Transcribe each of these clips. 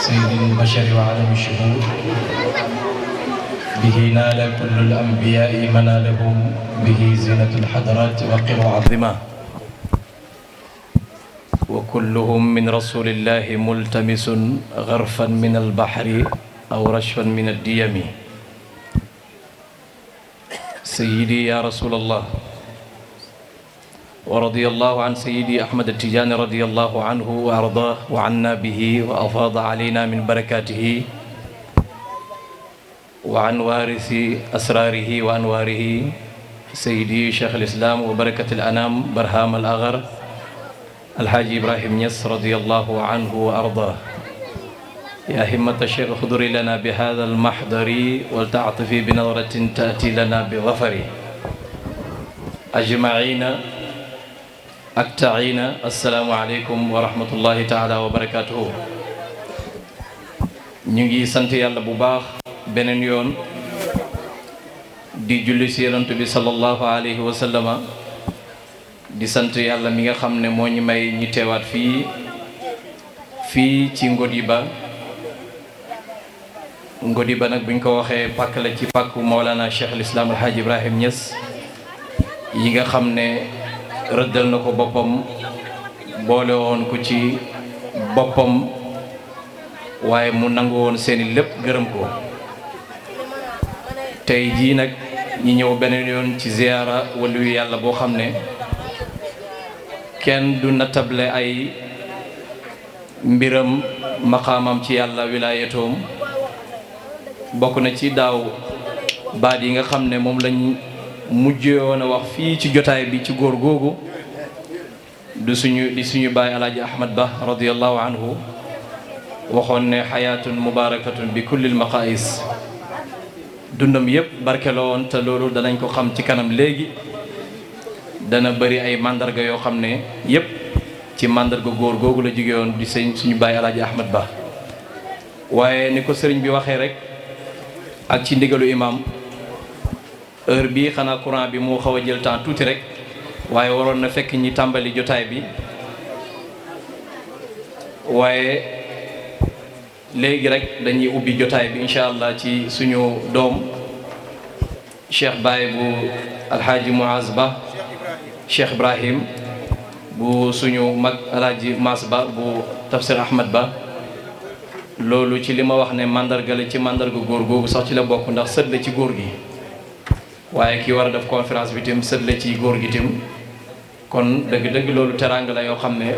سيد البشر وعالم الشهود به نال كل الأنبياء منالهم به زينة الحضرات وقر عظمة وكلهم من رسول الله ملتمس غرفا من البحر أو رشفا من الديم سيدي يا رسول الله ورضي الله عن سيدي أحمد التجاني رضي الله عنه وأرضاه وعنا به وأفاض علينا من بركاته وعن وارث أسراره وأنواره سيدي شيخ الإسلام وبركة الأنام برهام الأغر الحاج إبراهيم نيس رضي الله عنه وأرضاه يا همة الشيخ خضري لنا بهذا المحضر ولتعطفي بنظرة تأتي لنا بظفر أجمعين أكتعين السلام عليكم ورحمة الله تعالى وبركاته نيجي سنتي الله بباخ beneen yoon di julli si yonent bi sallallahu alayhi wa sallama di sant yàlla mi nga xam ne moo ñu may ñi teewaat fii ci Ngodiba nag buñ ko waxee pàkk la ci pàkku Mawlana Cheikh al-Islam Alhaji Ibrahim Niass yi nga xam ne rëddal na ko boppam boole woon ko ci boppam waaye mu nangu woon seeni lépp gërëm ko tey jii nag ñi ñëw beneen yoon ci ziyaara wàllu yàlla boo xam ne kenn du natable ay mbiram maqaamam ci yàlla wilaayatoom bokk na ci daaw baat yi nga xam ne moom lañ mujjoon a wax fii ci jotaay bi ci góor googu di suñu baay alaaji Ahmad Ba radiyallahu anhu waxoon ne xayaatun mubarakatun bi kullil maqaayis dundam yëpp barkeloo woon te loolu danañ ko xam ci kanam léegi dana bëri ay mandarga yoo xam ne yëpp ci mandarga góor googu la jóge woon di suñu baay alaaji Ahmad Ba waaye ni ko sëriñ bi waxee rek ak ci ndigalu imam heure bii xanaa courant bi moo xaw a jël temps tuuti rek waaye waroon na fekk ñi tàmbali jotaay bi waaye léegi rek dañuy ubbi jotaay bi incha allah ci suñu doom Cheikh Baye bu Alhaji Muaz Ba Cheikh Ibrahim bu suñu mag Alhaji Mas Ba bu Tafsir Ahmad Ba loolu ci li ma wax ne mandarga la ci mandarga góor googu sax ci la bokk ndax sët la ci góor gi waaye ki war a def conférence bi tim sët la ci góor gi tim kon dëgg-dëgg loolu teraanga la yoo xam ne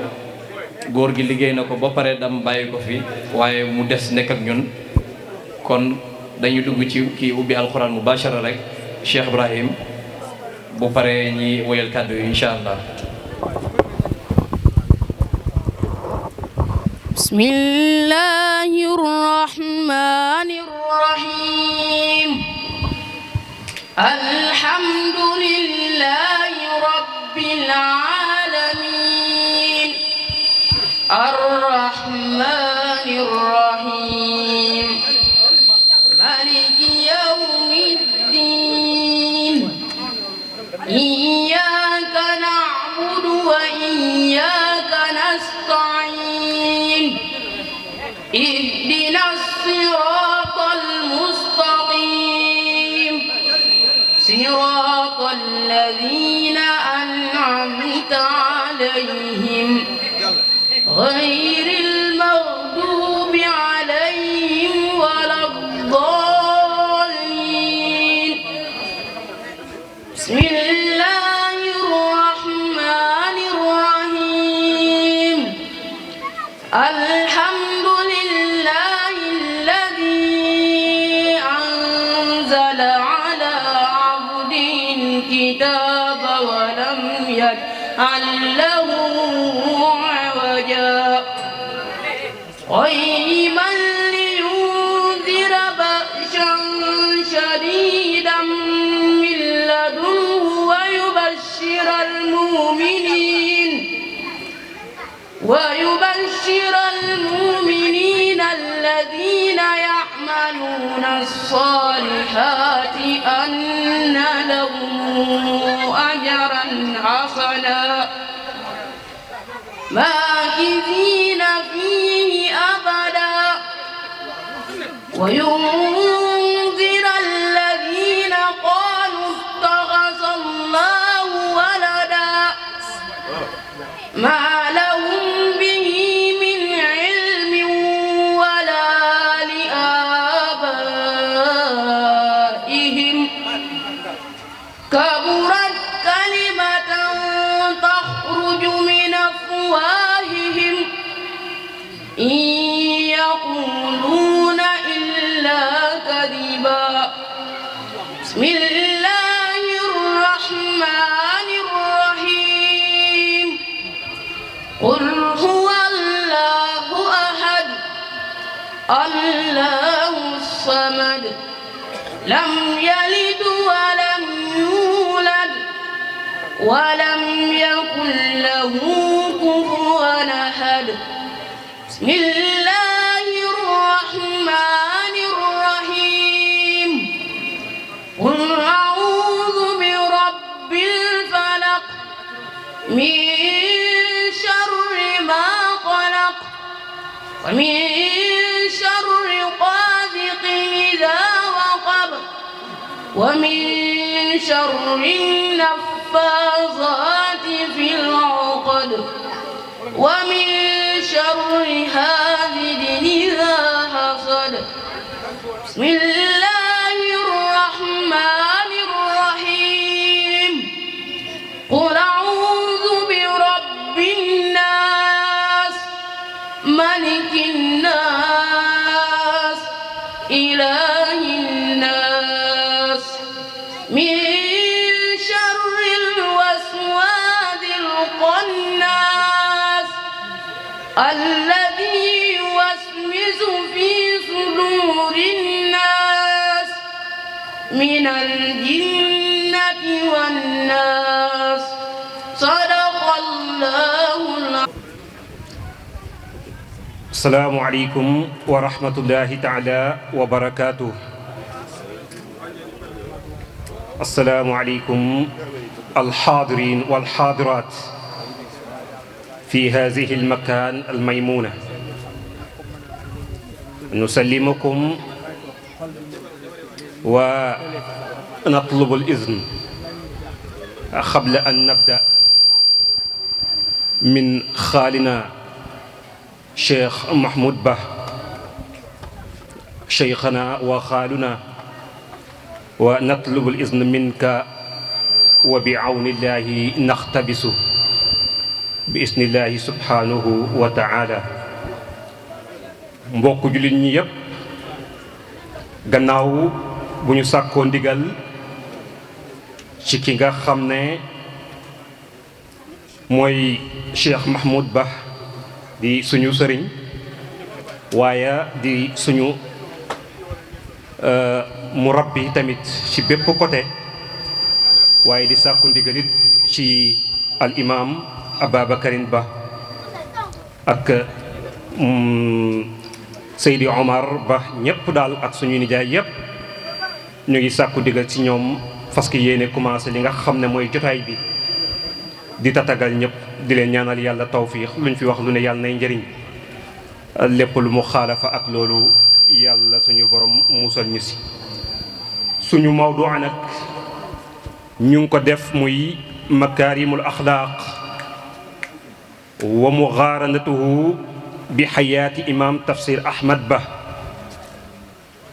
góor gi liggéey na ko ba pare dam bàyyi ko fi waaye mu des nekk ak ñun kon dañuy dugg ci kii ubbi alquran mubashara rek Cheikh Ibrahim bu paree ñi woyal kàddu yi incha allah. bismillahi rahmani rahim alhamdulillahi rabbil alamin الرحمن الرحيم مالك يوم الدين إياك نعبد وإياك نستعين اهدنا الصراط المستقيم صراط الذين أنعمت عليهم غير المغضوب عليهم ولا الضالين بسم الله الرحمن الرحيم الحمد لله الذي أنزل على عبده الكتاب ولم يجعل له قيما لينذر بأسا شديدا من لدنه ويبشر المؤمنين الذين يعملون الصالحات أن لهم أجرا حسنا ماكثين فيه أبدا وينذر الذين قالوا اتخذ الله ولدا ما لهم به من علم ولا لآبائهم كبرت كلمة تخرج من أفواههم إن يقولون إلا كذبا بسم الله الرحمن الرحيم قل هو الله أحد الله الصمد لم يلد ولم يولد ولم يكن له كفوا أحد بسم الله الرحمن الرحيم قل أعوذ برب الفلق من شر ما خلق ومن شر غاسق إذا وقب ومن شر النفاثات في العقد ومن شر حاسد إذا حسد بسم الله الرحمن الرحيم قل أعوذ برب الناس ملك الناس إله الناس من شر الوسواس الخناس الذي يوسوس في صدور الناس من الجنة والناس صدق الله العظيم. السلام عليكم ورحمة الله تعالى وبركاته. السلام عليكم الحاضرين والحاضرات في هذه المكان الميمونة. نسلمكم ونطلب الإذن قبل أن نبدأ من خالنا شيخ محمود به شيخنا وخالنا ونطلب الإذن منك وبعون الله نختبس بإذن الله سبحانه وتعالى. mbokk jullit ñi yépp gannaaw bu ñu sàkkoo ndigal ci ki nga xam ne mooy Cheikh Mahmoud Ba di suñu sëriñ waaye di suñu murabbi tamit ci bépp côté waaye di sàkku ndigalit ci al imam Ababakarin Ba ak Seydi Omar Ba ñëpp daal ak suñu nijaay yëpp ñu ngi sàkku ndigal ci ñoom fas yéene commencé li nga xam ne mooy jotaay bi di tatagal ñëpp di leen ñaanal yàlla tawfiix luñ fi wax lu ne yàlla nay njëriñ lépp lu mu xaalafa ak loolu yàlla suñu borom musal ñu si. suñu mawdu nag ñu ngi ko def muy makaarimul axlaaq wa muqaaranatuhu bi xayaati imam tafsir Ahmad Ba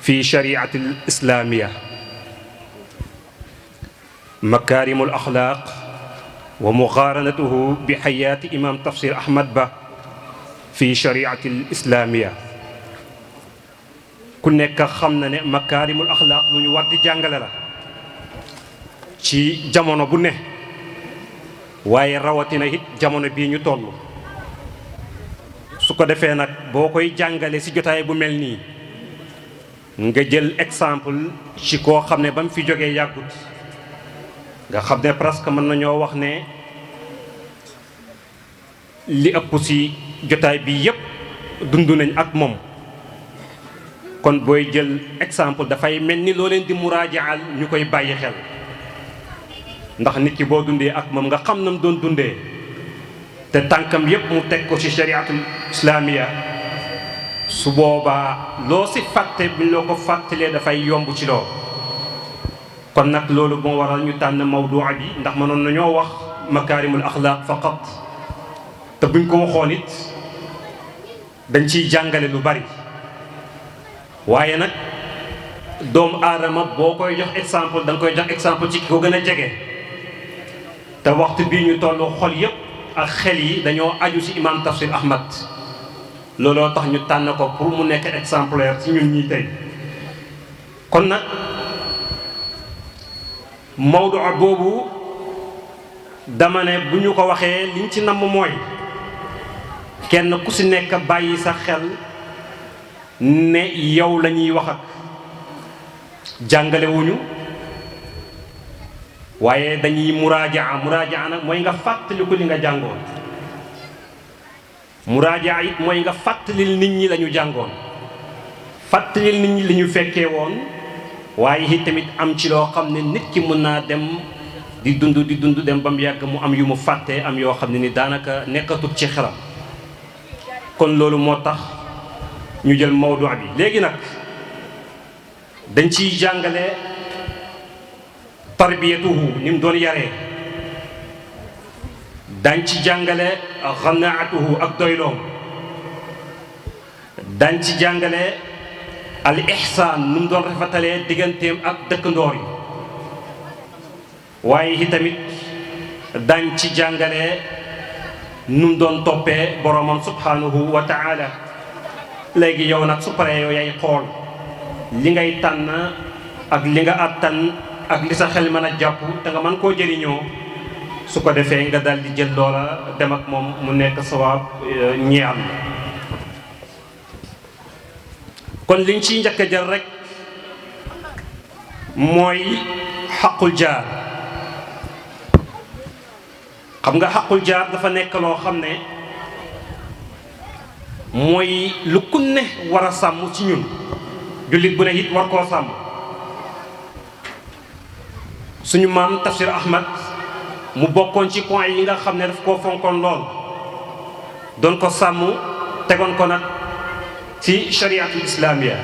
fi shariati al islaamiya. makaarimul axlaaq wa muqaaranatuhu bi xayaati imam tafsir Ahmad Ba fi shariati al islaamiya. ku nekk xam na ne makaarimul axlaaq lu ñu war di jàngale la ci jamono bu ne waaye rawatina it jamono bii ñu toll. su ko defee nag boo koy jàngale ci jotaay bu mel nii nga jël exemple ci koo xam ne ba mu fi jógee yàggut nga xam ne presque mën nañoo wax ne li ëpp ci jotaay bi yépp dund nañ ak moom. kon booy jël exemple dafay mel ni loo leen di muraajaal ñu koy bàyyi xel ndax nit ki boo dundee ak moom nga xam na mu doon dundee te tànkam yépp mu teg ko ci shariatul islaamiya su boobaa loo si fàtte bi loo ko fàttalee dafay yomb ci loo kon nag loolu moo waral ñu tànn mawduu bi ndax mënoon nañoo wax makaarimul axlaaq faqat te buñ ko waxoon it dañ ciy jàngale lu bari waaye nag doomu aadama boo koy jox exemple da nga koy jox exemple ci ki ko gën a jege te waxtu bii ñu toll xol yépp ak xel yi dañoo aju ci imam Tafsir Ahmad looloo tax ñu tànn ko pour mu nekk exemplaire ci ñun ñii tey kon nag mawdu boobu dama ne bu ñu ko waxee liñ ci namm mooy kenn ku ci nekk bàyyi sa xel ne yow la ñuy wax ak jàngalewuñu waaye dañuy muraajaa nag mooy nga fàttaliku li nga jàngoon muraajaa it mooy nga fàttalil nit ñi lañu jàngoon fàttalil nit ñi li ñu fekkee woon waaye it tamit am ci loo xam ne nit ki mën naa dem di dund dem ba mu yàgg mu am yu mu fàttee am yoo xam ne ni daanaka nekkatut ci xelam kon loolu moo tax ñu jël mawdu bi léegi nag dañ ciy jàngale tarbiyatuhu ni mu doon yaree dañ ci jàngale xanaatuhu ak doyloom dañ ci jàngale al ihsaan nu mu doon rafetalee digganteem ak dëkkandoor yi waaye itamit dañ ci jàngale nu mu doon toppee boromam subhanahu wa taala léegi yow nag su paree yow yaay xool li ngay tànn ak li nga àttan ak li sa xel mën a jàpp te nga mën koo jëriñoo su ko defee nga daal di jël loola dem ak moom mu nekk sawaab ñeel kon liñ ciy njëkk a jël rek mooy xaqul jaar xam nga xaqul jaar dafa nekk loo xam ne mooy lu ku ne war a sàmm ci ñun jullit bu ne it war koo sàmm suñu maam Tafsir Ahmad mu bokkoon ci point yi nga xam ne daf koo fonkoon lool doon ko sàmm tegoon ko nag ci shariatul islamiya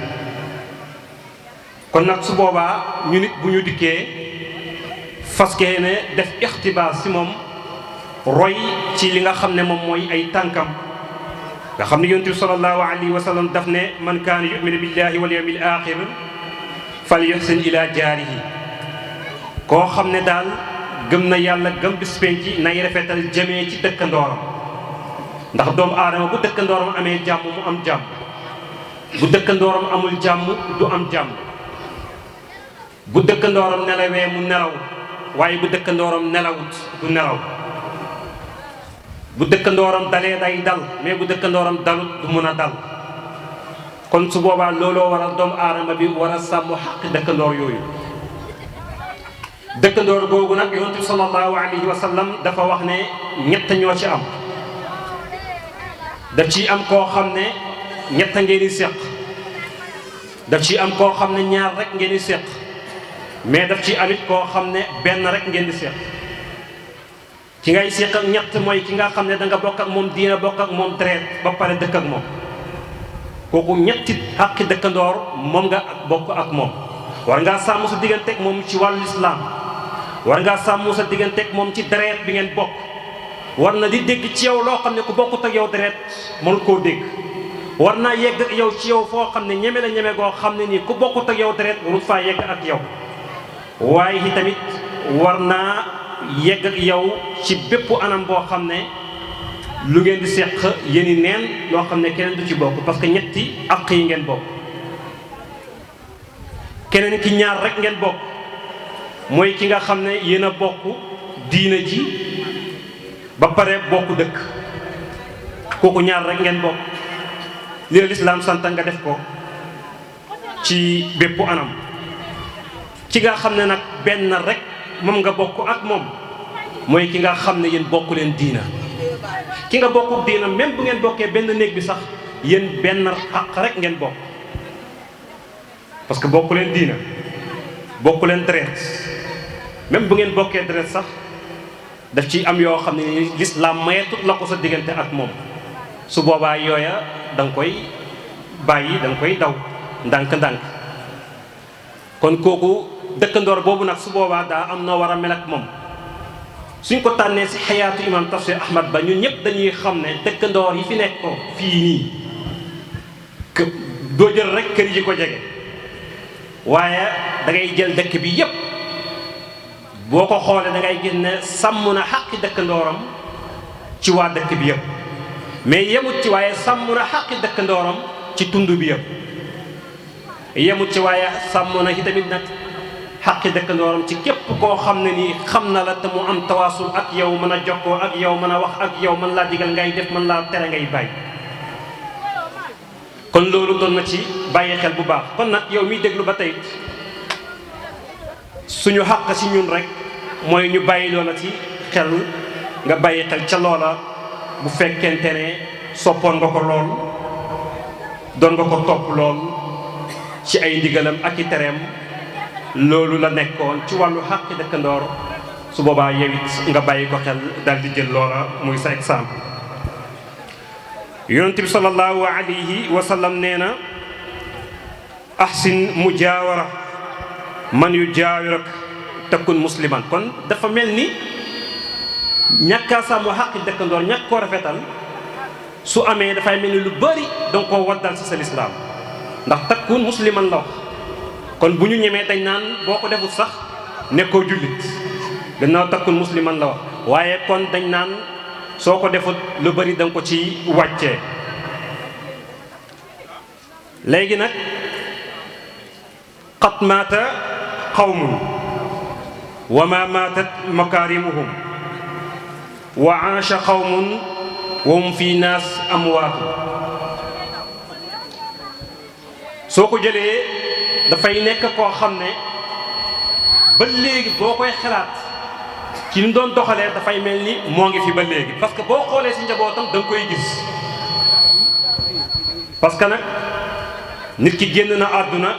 kon nag su boobaa ñu nit bu ñu dikkee faskee ne def ixtibaas ci moom roy ci li nga xam ne moom mooy ay tànkam nga xam ne yonent bi sallallahu alayhi wa sallam daf ne man kaana yuminu billahi wal yawmil axir fal yuhsin ila jaarihi koo xam ne daal gëm na yàlla gëm bis penc nay rafetal jëmee ci dëkkandooram ndax doomu aadama bu dëkkandooram amee jàmm mu am jàmm bu dëkkandooram amul jàmm du am jàmm bu dëkkandooram nelawee mu nelaw waaye bu dëkkandooram nelawut du nelaw bu dëkkandooram dalee day dal mais bu dëkkandooram dalut du mën a dal kon su boobaa looloo waral doomu aadama bi war a sàmm xaq dëkkandoor yooyu dëkkandoor googu nag yonent bi sallallahu alayhi wa sallam dafa wax ne ñett ñoo ci am daf ci am koo xam ne ñett ngeen di séq daf ci am koo xam ne ñaar rek ngeen di séq mais daf ci amit koo xam ne benn rek ngeen di séq ki ngay séq ak ñett mooy ki nga xam ne da nga bokk ak moom diina bokk ak moom deret ba pare dëkk ak moom kooku ñetti xaqi dëkkandoor moom nga bokk ak moom war ngaa sàmm sa digganteeg moom ci wàllu lislaam war ngaa sàmm sa digganteeg moom ci deret bi ngeen bokk war na di dégg ci yow loo xam ne ku bokkut ak yow deret mënul koo dégg war naa yegg ak yow ci yow foo xam ne ñeme la ñeme goo xam ne nii ku bokkut ak yow deret warul faa yegg ak yow waaye i tamit war naa yegg ak yow ci bépp anam boo xam ne lu ngeen di seq yéeni neen loo xam ne keneen du ci bokk parce que ñetti àq yi ngeen bokk keneen ki ñaar rek ngeen bokk mooy ki nga xam ne yéen a bokk diina ji ba pare bokk dëkk kooku ñaar rek ngeen bokk li la lislaam sant nga def ko ci bépp anam ki nga xam ne nag benn rek moom nga bokk ak moom mooy ki nga xam ne yéen bokku leen diina ki nga bokku diina même bu ngeen bokkee benn néeg bi sax yéen benn xaq rek ngeen bokk parce que bokku leen diina bokku leen deret même bu ngeen bokkee deret sax daf ci am yoo xam ne lislaam mayetut la ko sa diggante ak moom su boobaa yooya da nga koy bàyyi da nga koy daw ndànk-ndànk. kon kooku dëkkandoor boobu nag su boobaa daa am na war a mel ak moom suñ ko tànnee si xayaatu imam Tafsir Ahmad Ba ñun ñëpp dañuy xam ne dëkkandoor yi fi nekk ko fii nii doo jël rek kër yi ko jege waaye da ngay jël dëkk bi yépp boo ko xoolee da ngay gis ne sàmm na xaqi dëkkandooram ci waa dëkk bi yépp mais yemut ci waaye sàmm na xaqi dëkkandooram ci tund bi yépp yemut ci waaye sàmm na ci tamit nag xaqi dëkkandooram ci képp koo xam ne nii xam na la te mu am tawaasul ak yow mën a jokkoo ak yow mën a wax ak yow mën laa digal ngay def mën laa tere ngay bàyyi. kon loolu doon na ci bàyyi xel bu baax kon nag yow miy déglu ba tey suñu xàq ci ñun rek mooy ñu bàyyi loola ci xel nga bàyyi xel ca loola bu fekkente ne soppoon nga ko lool doon nga ko topp lool ci ay ndigalam ak i tereem loolu la nekkoon ci wàllu xàqi dëkkandoor su boobaa yow it nga bàyyi ko xel daal di jël loola muy sa exemple. yonent bi sallallahu alayhi wa sallam nee na ahsin mujaawara man yu jaawirak takun musliman kon dafa mel ni ñàkkaa sàmm xaqi dëkkandoor ñàkk koo rafetal su amee dafay mel ni lu bari danga koo waddal ci sa lislaam ndax takun musliman la wax kon bu ñu ñemee dañ naan boo ko defut sax nekkoo jullit gannaaw takun musliman la wax waaye kon dañ naan soo ko defut lu bari danga ko ci wàccee. léegi nag qad maata qawmun wa ma maatat makaarimuhum wa aasha qawmun wa hum fi naas amwaatu. soo ko jëlee dafay nekk koo xam ne ba léegi boo koy xalaat ci ni doon doxalee dafay mel ni moo ngi fi ba léegi parce que boo xoolee si njabootam da nga koy gis parce que nag nit ki génn na àdduna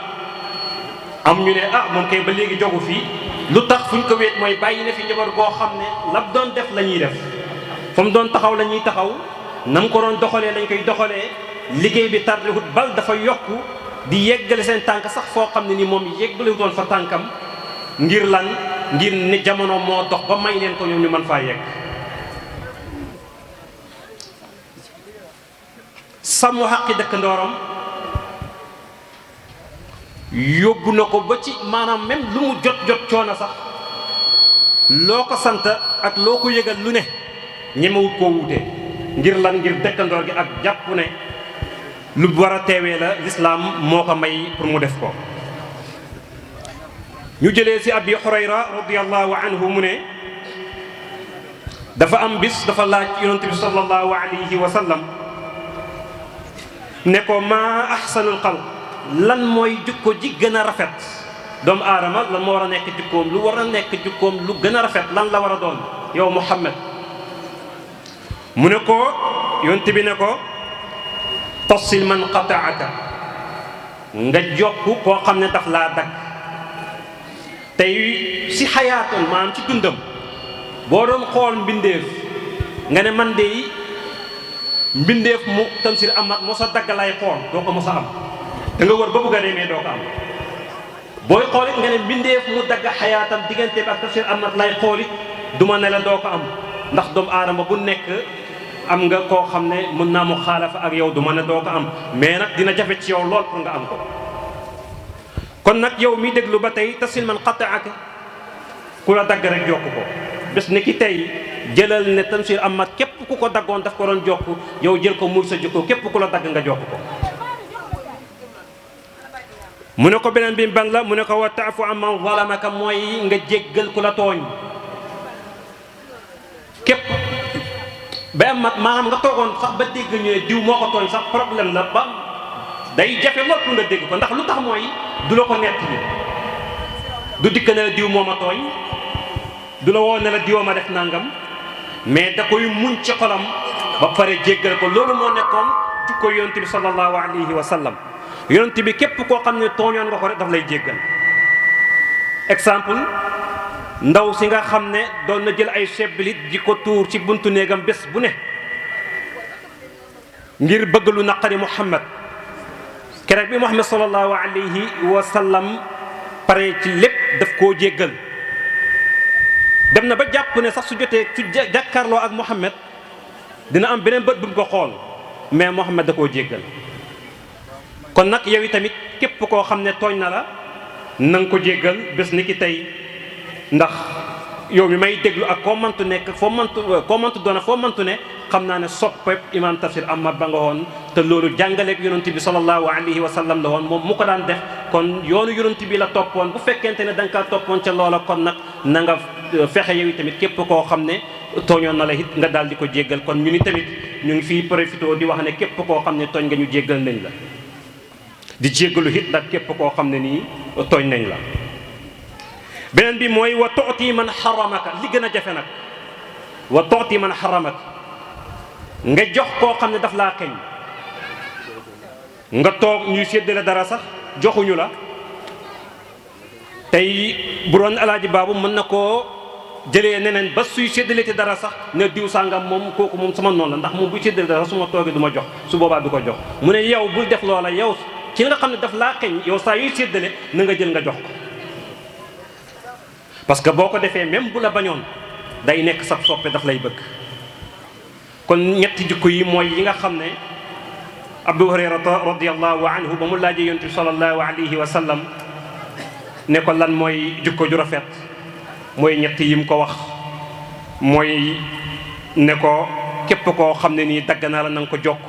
am ñu ne moom kay ba léegi jogu fii lu tax fuñ ko wéet mooy bàyyi na fi njaboot boo xam ne lam doon def la ñuy def fa mu doon taxaw la ñuy taxaw nam ko doon doxalee lañ koy doxalee liggéey bi tardewut bal dafa yokk di yeggale seen tànk sax foo xam ne ni moom yeggalewutoon fa tànkam ngir lan ngir ne jamono moo dox ba may leen ko ñoom ñu mën faa yegg. sàmm xaqi dëkkandooram yóbbu na ko ba ci maanaam même lu mu jot coono sax loo ko sant ak loo ko yëgal lu ne ñemewut koo wuute ngir lan ngir dëkkandoor gi ak jàpp ne lu war a teewee la lislaam moo ko may pour mu def ko. ñu jëlee ci Abi Hurayra radiyallahu anhu mu ne dafa am bis dafa laaj yonent bi sallallahu alayhi wa sallam ne ko maa ahsanul xalq lan mooy jukko ji gën a rafet doomu aadama lan moo war a nekk jukkoom lu war a nekk jukkoom lu gën a rafet lan la war a doon yow Muhammad mu ne ko yonent bi ne ko tasil man qataaka nga jokk koo xam ne daf laa dagg tey si xayaatoon maanaam ci dundam boo doon xool mbindeef nga ne man de mbindeef mu Tamsir Ahmad mosa dagg lay xool doo ko mos a am da nga wër ba bugg a demee doo ko am booy xoolit nga ne mbindeef mu dagg xayaatam diggante bi ak Tamsir Ahmad lay xoolit duma ne la doo ko am ndax doomu aadama bu nekk am nga koo xam ne mën naa mu xaalafa ak yow duma ne doo ko am mais nag dina jafe ci yow lool pour nga am ko. kon nag yow mi déglu ba tey tasil man qataaka ku la dagg rek jokk ko bés ni ki tey jëlal ne Tamsir Ahmad képp ku ko daggoon daf ko doon jokk yow jël ko muy sa jukko képp ku la dagg nga jokk ko. mu ne ko beneen bi ban la mu ne ko wa taafu amman zalamaka mooy nga jéggal ku la tooñ képp ba mat maanaam nga toogoon sax ba dégg ñu ne diw moo ko tooñ sax problème la ba day jafe lool pour nga dégg ko ndax lu tax mooy du la ko nett bi du dikk ne la diw moo ma tooñ du la woo ne la diwa ma def nangam mais da koy muñ ci xolam ba pare jéggal ko loolu moo nekkoon jukko yonent bi sallallahu alayhi wa sallam yonent bi képp koo xam ne tooñoon nga ko rek daf lay jéggal. exemple ndaw si nga xam ne doon na jël ay sebbilit di ko tuur ci buntu néegam bés bu ne ngir bëgg lu naqari Muhammad keroog bi Muhammad sallallahu alayhi wa sallam pare ci lépp daf koo jéggal dem na ba jàpp ne sax su jotee su jàkkaarloo ak Muhammad dina am beneen bët bu mu ko xool mais Muhammad da koo jéggal. kon nag yow tamit képp koo xam ne tooñ na la na nga ko jéggal bés ni ki tey ndax yow mi may déglu ak koo mantu nekk koo mantu doona foo mantu ne xam naa ne soppeeb imam Tafsir Ahmad ba nga woon te loolu jàngaleeg yonent bi sallallahu alayhi wa sallam la woon moom mu ko daan def kon yoonu yonent bi la toppoon bu fekkente ne da nga kaa toppoon ca loola kon nag na nga fexe yow tamit képp koo xam ne tooñoon na la it nga daal di ko jéggal kon ñu ni tamit ñu ngi fii profité di wax ne képp koo xam ne tooñ nga ñu jéggal nañ la di jéggalu it nag képp koo xam ne nii tooñ nañ la. beneen bi mooy wa tuuti man xaramaka li gën a jafe nag wa tuuti man xaramaka nga jox koo xam ne daf laa xeñ nga toog ñuy séddale dara sax joxuñu la tey bu doon alaaji baabu mën na koo jëlee neneen ba suy séddale te dara sax ne diw sàngam moom kooku moom sama noonu la ndax moom buy séddale dara su ma toogee du ma jox su boobaa du ko jox mu ne yow bul def loola yow ci nga xam ne daf laa xeñ yow saa yuy séddale na nga jël nga jox ko parce que boo ko defee même bu la bañoon day nekk sab soppe daf lay bëgg. kon ñetti jikko yi mooy yi nga xam ne Abu Hurayrata radiyallahu anhu ba mu laajee yonent bi sallallahu alayhi wa sallam ne ko lan mooy jikko ju rafet mooy ñett yim ko wax mooy ne ko képp koo xam ne nii dagg naa la na nga ko jokk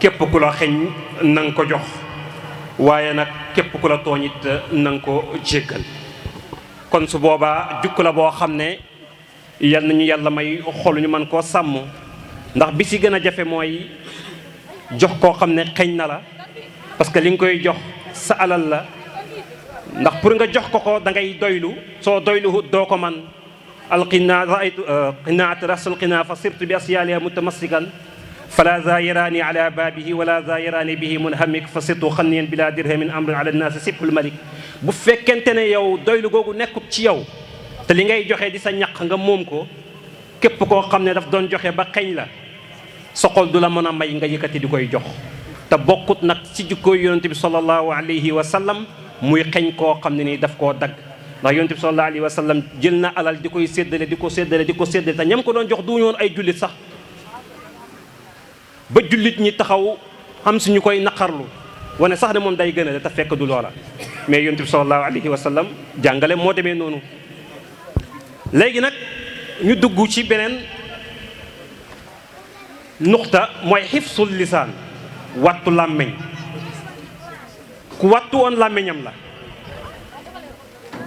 képp ku la xeñ na nga ko jox waaye nag képp ku la tooñit na nga ko jéggal. kon su boobaa jukk la boo xam ne yal nañu yàlla may xol ñu mën koo sàmm ndax bi si gën a jafe mooy jox koo xam ne xeñ na la parce que li nga koy jox sa alal la ndax pour nga jox ko da ngay doylu soo doylu doo ko man alqinaa raaytu qinaat rasul qinaa fa sirtu bi asyaaliha mutamassikan fala za yaraani ala baabihi wala za yaraani bihi munhamik fa sirtu xanniyan bila dirhamin amrun ala nnaasi sibhul malik bu fekkente ne yow doylu googu nekkut ci yow te li ngay joxe di sa ñaq nga moom ko képp koo xam ne daf doon joxe ba xeñ la sa xol du la mën a may nga yëkkati di koy jox te bokkut nag ci jikkooy yonent bi sallallahu alayhi wa sallam muy xeñ koo xam ne nii daf koo dagg ndax yonent bi sallallahu alayhi wa sallam jël na alal di koy séddale di ko séddale di ko séddale te ñam ko doon jox du ñoon ay jullit sax ba jullit ñi taxaw xam suñu koy naqarlu wane sax ne moom day gën a te fekk du loola mais yonent bi sallallahu alayhi wa sallam jàngale moo demee noonu. léegi nag ñu dugg ci beneen nuxta mooy xifsul lisaan wattu làmmiñ ku wattu woon làmmiñam la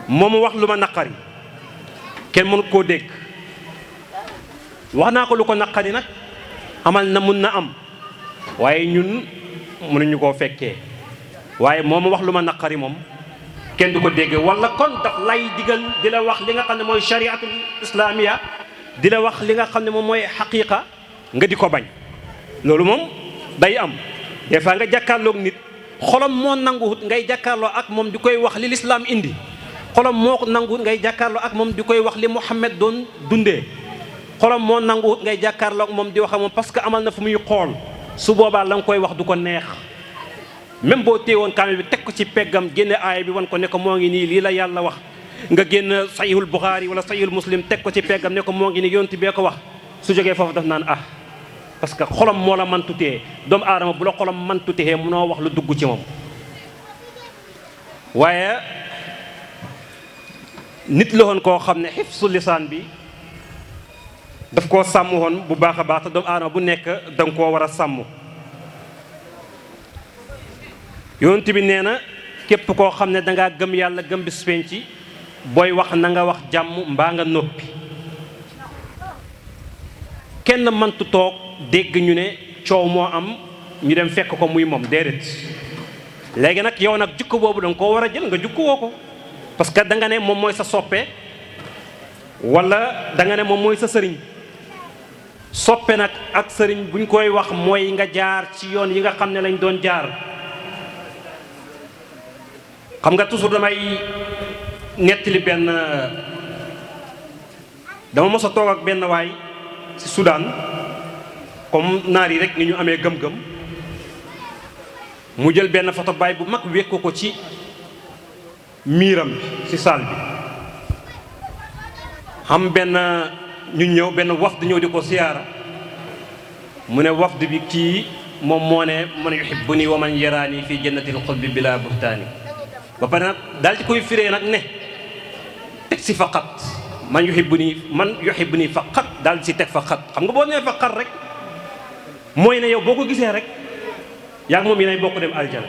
moom wax lu ma naqari kenn mënut koo dégg wax naa ko lu ko naqari nag amal na mun na am waaye ñun mënuñu koo fekkee waaye moom wax lu ma naqari moom kenn du ko dégg wala kon daf lay digal di la wax li nga xam ne mooy shariatul islamiya di la wax li nga xam ne moom mooy xaqiqa nga di ko bañ loolu moom day am des fois nga jàkkaarloog nit xolam moo nanguwut ngay jàkkaarloo ak moom di koy wax li lislaam indi xolam moo nanguwut ngay jàkkaarloo ak moom di koy wax li Muhammad doon dundee xolam moo nanguwut ngay jàkkaarloo ak moom di wax ak moom parce que amal na fu muy xool su boobaa la nga koy wax du ko neex même boo téewoon kaamil bi teg ko ci peggam génne aaya bi wan ko ne ko moo ngi nii lii la yàlla wax nga génn sahihul Bukhari wala sahihul Muslim teg ko ci peggam ne ko moo ngi nii yonent bee ko wax su jógee foofu daf naan parce que xolam moo la man tutee doomu aadama bu la xolam man tutee munoo wax lu dugg ci moom waaye nit la woon koo xam ne xifsu lisaan bi daf koo sàmm woon bu baax a baax te doomu aadama bu nekk da nga koo war a sàmm yonent bi nee na képp koo xam ne dangaa gëm yàlla gëm bis penc booy wax na nga wax jàmm mbaa nga noppi kenn mëntu toog dégg ñu ne coow moo am ñu dem fekk ko muy moom déedéet léegi nag yow nag jukko boobu danga koo war a jël nga jukko woo ko parce que da nga ne moom mooy sa soppe wala da nga ne moom mooy sa sëriñ soppe nag ak sëriñ buñ koy wax mooy nga jaar ci yoon yi nga xam ne lañ doon jaar xam nga toujours damay nettali benn dama mos a toog ak benn waay ci Soudan comme naar yi rek ni ñu amee gëm-gëm mu jël benn photo baay bu mag wékk ko ci miiram bi ci salle bi xam benn ñu ñëw benn wafd ñëw di ko siyaara mu ne wafd bi kii moom moo ne man yuhibbuni wa man yaraani fii jannatil xulbi bila buhtaani ba pare nag daal di koy firee nag ne teg si faqat man yuhibbuni faqat daal di si teg faqat xam nga boo nee faqat rek mooy ne yow boo ko gisee rek yaa ngi moom yéenay bokk dem aljana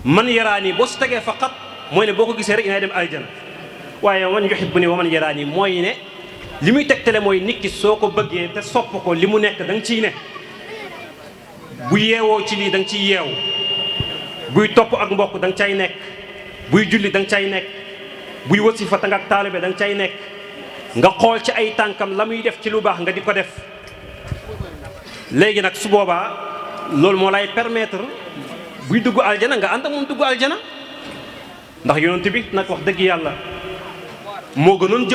man yaraani boo si tegee faqat mooy ne boo ko gisee rek yéenay dem aljana waaye man yuhibbuni wa man yaraani mooy ne li muy tegtale mooy nit ki soo ko bëggee te sopp ko li mu nekk da nga ciy ne bu yeewoo ci lii da nga ciy yeewu buy topp ak mbokk da nga cay nekk buy julli da nga cay nekk buy wasifa ta nga ak taalibe da nga cay nekk nga xool ci ay tànkam la muy def ci lu baax nga di ko def léegi nag su boobaa loolu moo lay permettre buy dugg aljana nga ànd ak moom dugg aljana ndax yonent bi nag wax dëgg yàlla moo gënoon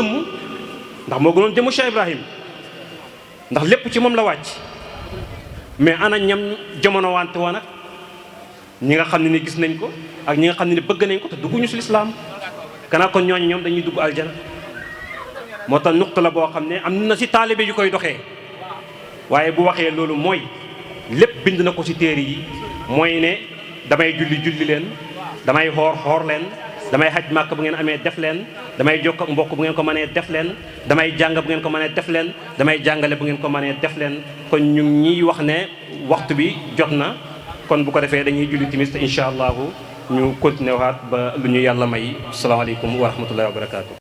jëmm Cheikh Ibrahim ndax lépp ci moom la wàcc mais ana ñam jamono wante woon ak ñi nga xam ne ni gis nañ ko ak ñi nga xam ne ni bëgg nañ ko te dugguñu si lislaam kanaa kon ñooñu ñoom dañuy dugg aljana moo tax nuqta la boo xam ne am na si taalibe yu koy doxee waaye bu waxee loolu mooy lépp bind na ko si téere yi mooy ne damay julli leen damay xoor leen damay xaj màkk bu ngeen amee def leen damay jokk ak mbokk bu ngeen ko mënee def leen damay jàng bu ngeen ko mënee def leen damay jàngale bu ngeen ko mënee def leen kon ñu ñiy wax ne waxtu bi jot na kon bu ko defee dañuy julli timis te incha allahu ñu continuer waat ba lu ñu yàlla may asalaamaaleykum wa rahmatullahi wa barakaatu.